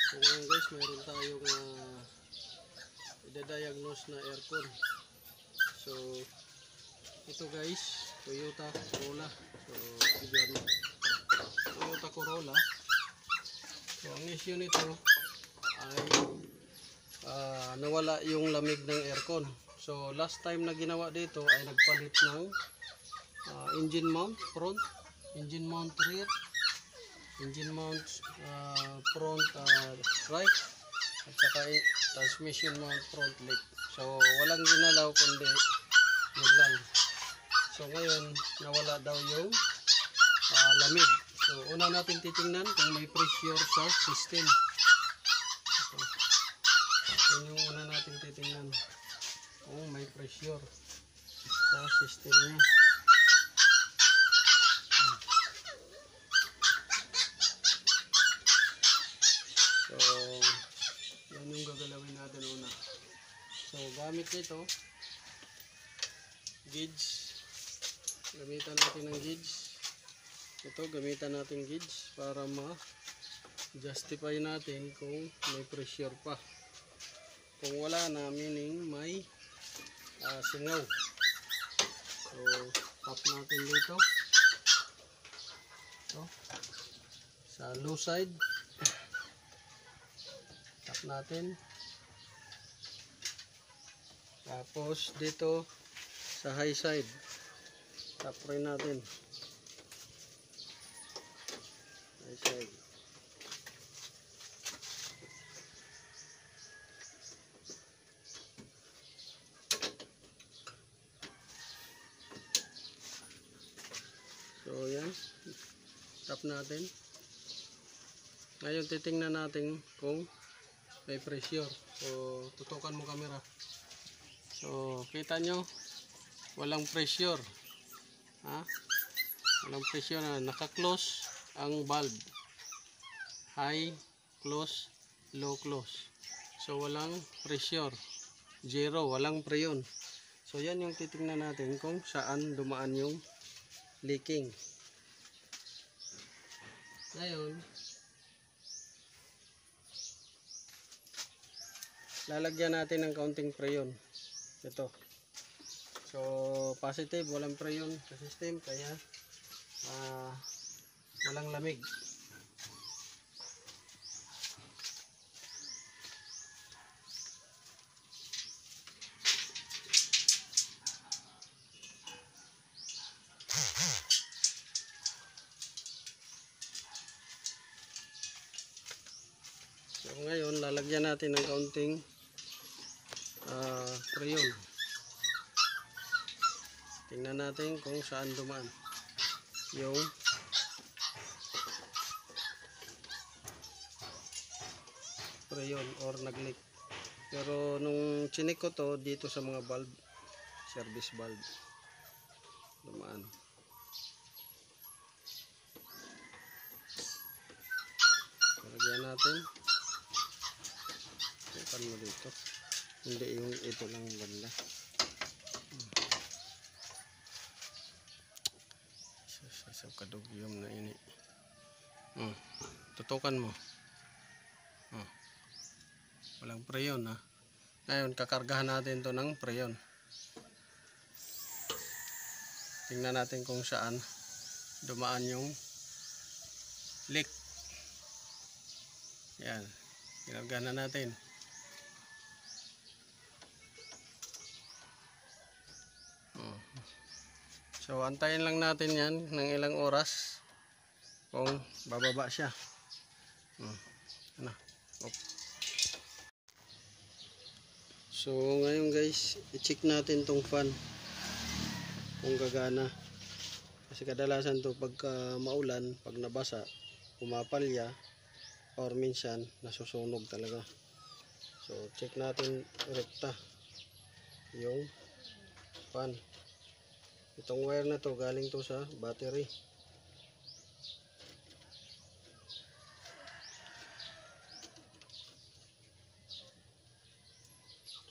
So ngayon guys, mayroon tayong i-diagnose na aircon. So ito guys, Toyota Corolla. So bigyan mo, Toyota Corolla. So ang issue nito ay nawala yung lamig ng aircon. So last time na ginawa dito ay nagpalit ng engine mount front, engine mount rear, engine mount front right, at saka transmission mount front left. So walang ginalaw kundi yun lang. So ngayon nawala daw yung lamig. So una natin titingnan kung may pressure sa system. Yun yung una natin titingnan kung may pressure sa system niya. So yan yung gagalawin natin una. So gamit nito gauge, gamitan natin ng gauge. Ito gamitan natin gauge para ma-justify natin kung may pressure pa. Kung wala na, meaning may singaw. So tap natin dito. So sa low side tap natin. Tapos dito sa high side tap rin natin. High side. So yan, tap natin. Ngayon titingnan natin kung may pressure. So tutukan mo camera. So kita nyo walang pressure, walang pressure na, naka-close ang valve, high close, low close. So walang pressure, zero, walang preyon. So yan yung titingnan natin kung saan dumaan yung leaking. Ngayon lalagyan natin ng kaunting preyon. Ito. So positive, walang preyon sa system, kaya walang lamig. So ngayon lalagyan natin ng kaunting preyon. Tingnan natin kung saan dumaan yung preyon or nag-leak. Pero nung chinik ko to dito sa mga valve, service valve, dumaan. Lagyan natin. Tukan mo dito. Hindi yung ito lang banda. Sa kadugyom na ini. Tutukan mo. Walang preyon ha. Ngayon kakargahan natin to ng preyon. Tingnan natin kung saan dumaan yung leak. Yan. Kinargahan na natin. So antayin lang natin yan ng ilang oras kung bababa siya. So ngayon guys, i-check natin tong fan kung gagana. Kasi kadalasan to pagka maulan, pag nabasa, pumapalya or minsan nasusunog talaga. So check natin rekta yung fan. Itong wire na to galing to sa battery.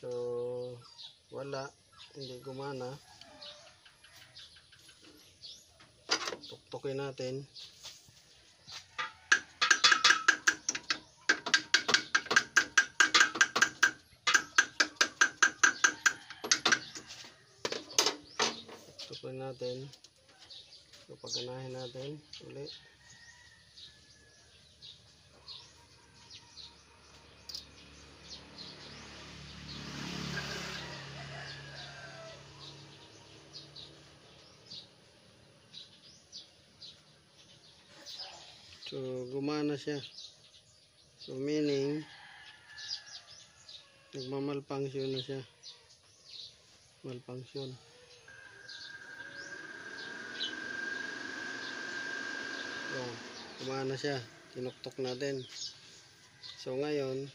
So wala, hindi gumana. Tuktukin natin. lang natin. So paganahin natin uli. So gumana siya. So meaning nagmamalfunction na siya. Malfunction. So gumana siya. Tinuktok natin. So ngayon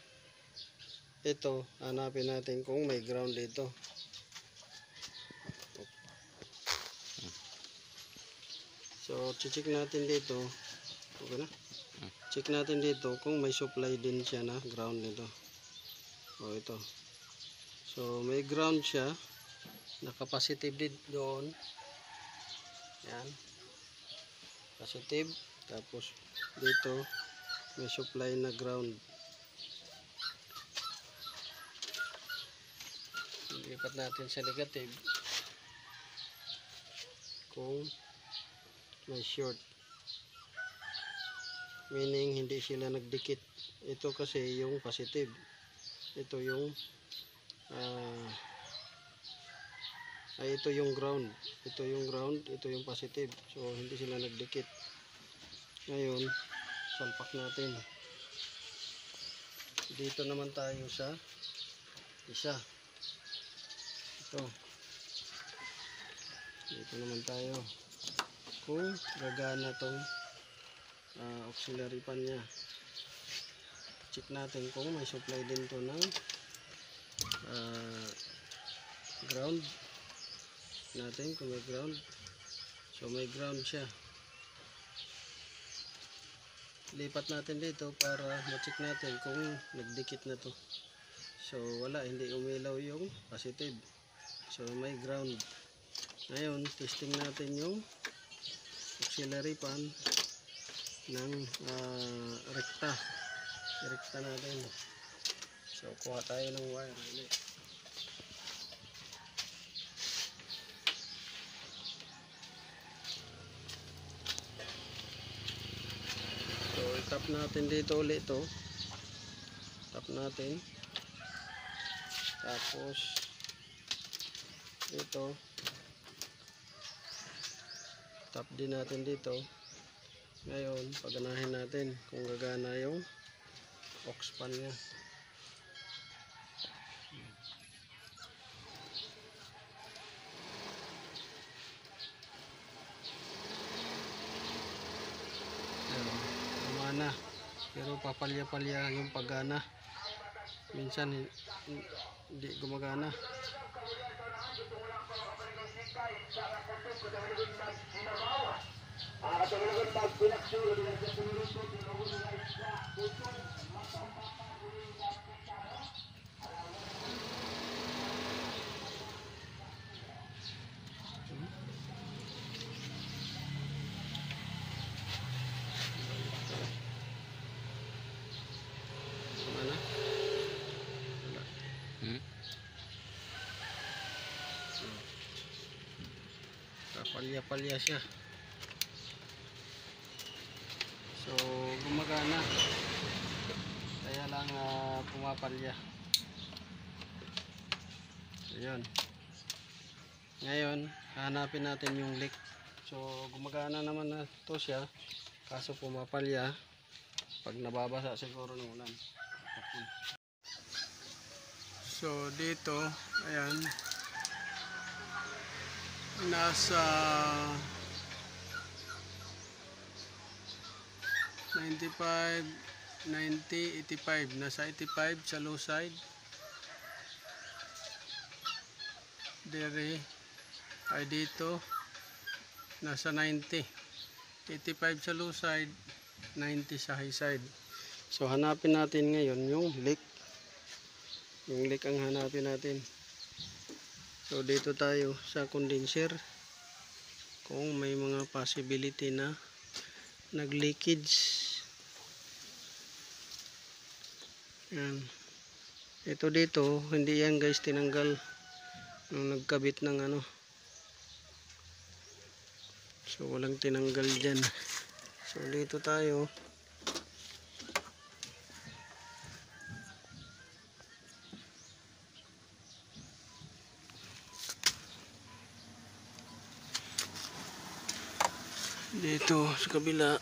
ito hanapin natin kung may ground dito. So check natin dito. Okay na? Check natin dito kung may supply din siya na ground dito. O ito. So may ground siya. Naka-positive din doon. Yan. Positive. Tapos dito may supply na ground. Lipat natin sa negative. Kung may short. Meaning hindi sila nagdikit. Ito kasi yung positive. Ito yung ito yung ground. Ito yung ground, ito yung positive. So hindi sila nagdikit. Ngayon, salpak natin. Dito naman tayo sa isa. Ito. Dito naman tayo. Kung gagana tong auxiliary pan niya. Check natin kung may supply din to ng ground natin, kung may ground. So may ground siya. Lipat natin dito para ma-check natin kung nagdikit na to. So wala, hindi umilaw yung positive. So may ground. Ngayon testing natin yung auxiliary pan ng rekta. Rekta natin. So kuha tayo ng wire ulit. So tap natin dito ulit to. Tap natin. Tapos dito tap din natin dito. Ngayon paganahin natin kung gagana yung aux pan nya. Gumana, pero papalya-palya yung pagana. Minsan hindi gumagana. Palya-palya siya. So gumagana. Kaya lang pumapalya. Ayun. Ngayon hanapin natin yung leak. So gumagana naman na to siya. Kaso pumapalya pag nababasa siguro ng ulan. So dito, ayan, nasa 95, 90, 85. Nasa 85 sa low side. Dere ay dito nasa 90. 85 sa low side, 90 sa high side. So hanapin natin ngayon yung leak. Yung leak ang hanapin natin. So dito tayo sa condenser. Kung may mga possibility na nag-leakage. Yan. Ito dito, hindi yan guys tinanggal nung nagkabit ng So walang tinanggal dyan. So dito tayo. Dito sa kabila.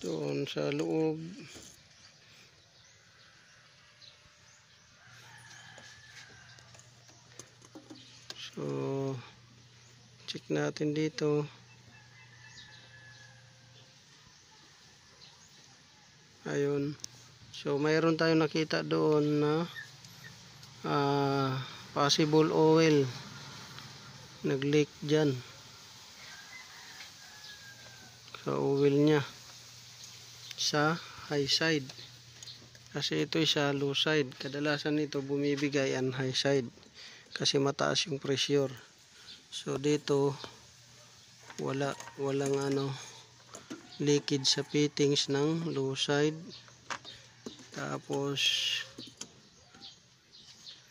Doon sa loob. So check natin dito. Ayun. So mayroon tayong nakita doon na possible oil nag-leak dyan sa oil nya sa high side, kasi ito sa low side. Kadalasan ito bumibigay ang high side kasi mataas yung pressure. So dito walang leakage sa fittings ng low side. Tapos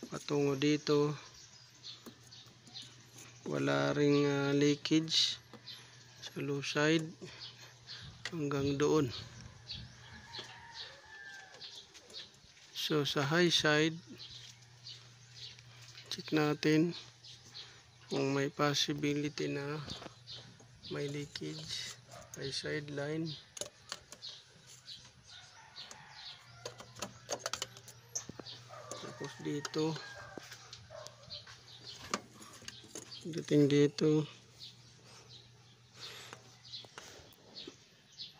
patungo dito wala ring leakage sa low side hanggang doon. So sa high side, check natin kung may possibility na may leakage. High side line. Tapos dito dating dito.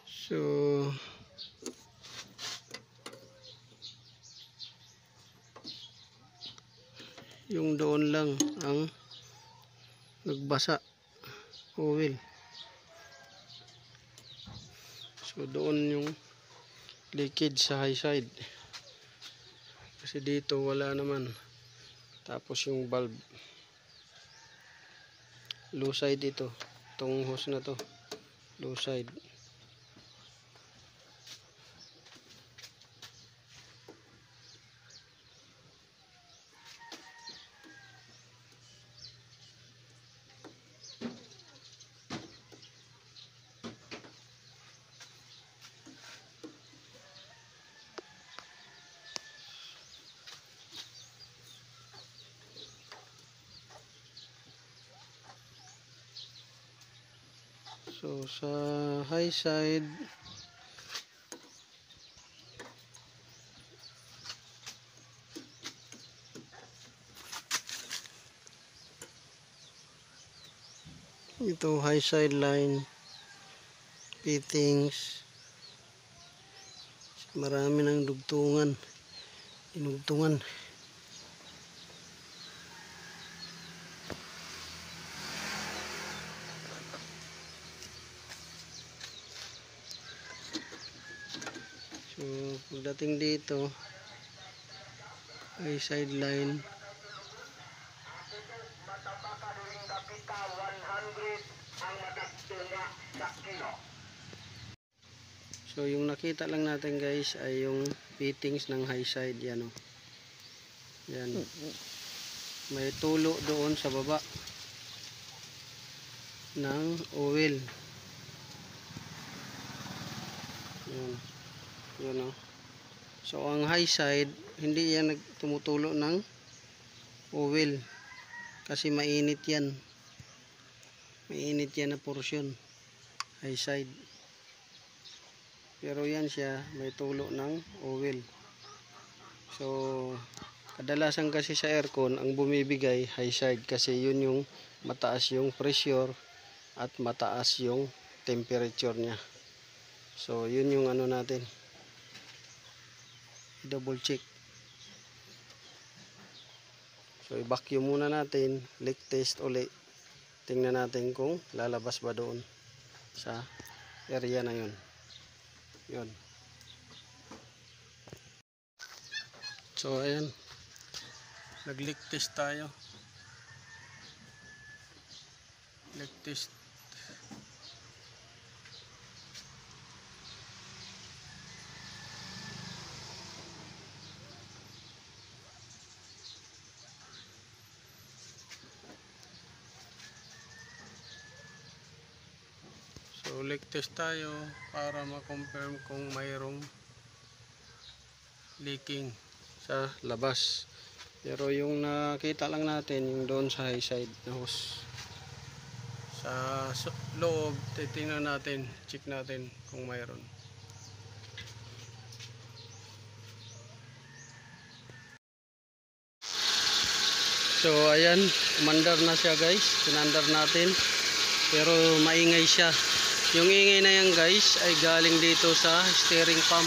So yung doon lang ang nagbasa oil. So doon yung leakage sa high side, kasi dito wala naman. Tapos yung valve low side, itong hose na to low side. So sa high side ito, high side line fittings, marami ng inugtungan. So pagdating dito high side line, so yung nakita lang natin guys ay yung fittings ng high side. Yan o, yan, may tulo doon sa baba ng oil. Yan, yun o. So ang high side hindi yan tumutulo ng oil kasi mainit yan na portion high side. Pero yan siya may tulo ng oil. So kadalasan kasi sa aircon ang bumibigay high side kasi yun yung mataas yung pressure at mataas yung temperature nya. So yun yung natin double check. So i-vacuum muna natin, leak test uli. Tingnan natin kung lalabas ba doon sa area na yun. Yun. So ayan, nag-leak test tayo. Leak test. So leak test tayo para ma-confirm kung mayroong leaking sa labas. Pero yung nakita lang natin yung doon sa high side na hose. Sa loob, titingnan natin, check natin kung mayroon. So ayan, umandar na siya guys, pinandar natin. Pero maingay siya. Yung ingay na yan guys ay galing dito sa steering pump.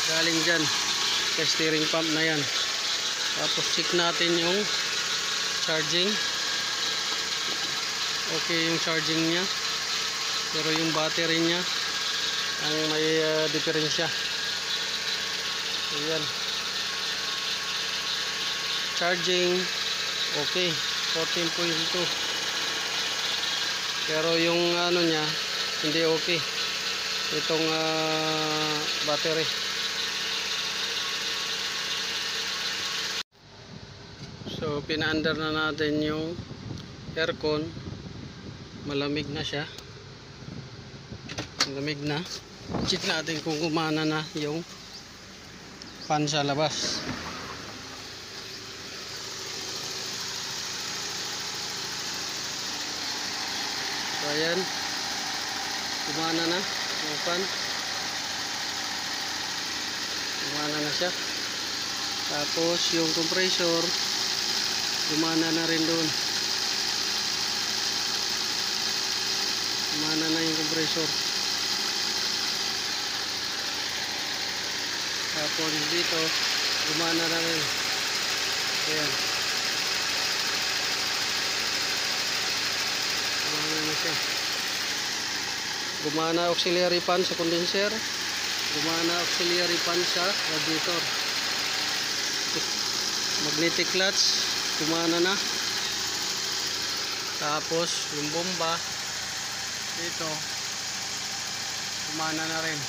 Galing dyan sa steering pump na yan. Tapos check natin yung charging. Okay yung charging niya. Pero yung battery niya ang may diferensya. Ayan. Charging okay, 14.2. Pero yung ano niya hindi okay. Itong battery. So pinaandar na natin yung aircon. Malamig na siya. Malamig na. Check natin kung gumana na yung fan sa labas. So ayan, gumana na yung fan. Gumana na siya. Tapos yung compressor gumana na rin doon. Gumana na yung compressor. Tapos dito gumana na rin. Ayan. Gumana na siya. Gumana auxiliary fan sa condenser. Gumana auxiliary fan sa radiator. Magnetic clutch gumana na. Tapos yung bomba dito gumana na rin.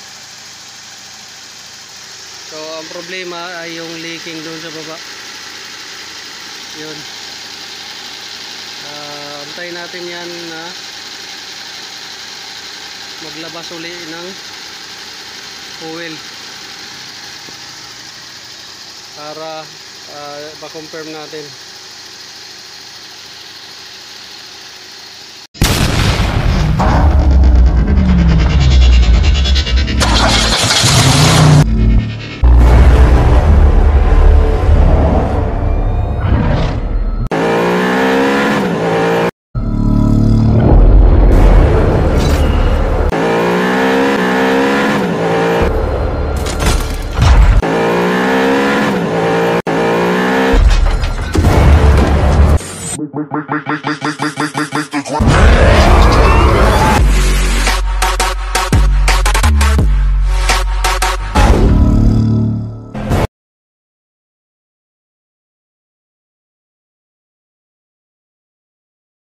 So ang problema ay yung leaking doon sa baba. Yun. Antayin natin yan na maglabas uli ng oil para ma-confirm natin. Make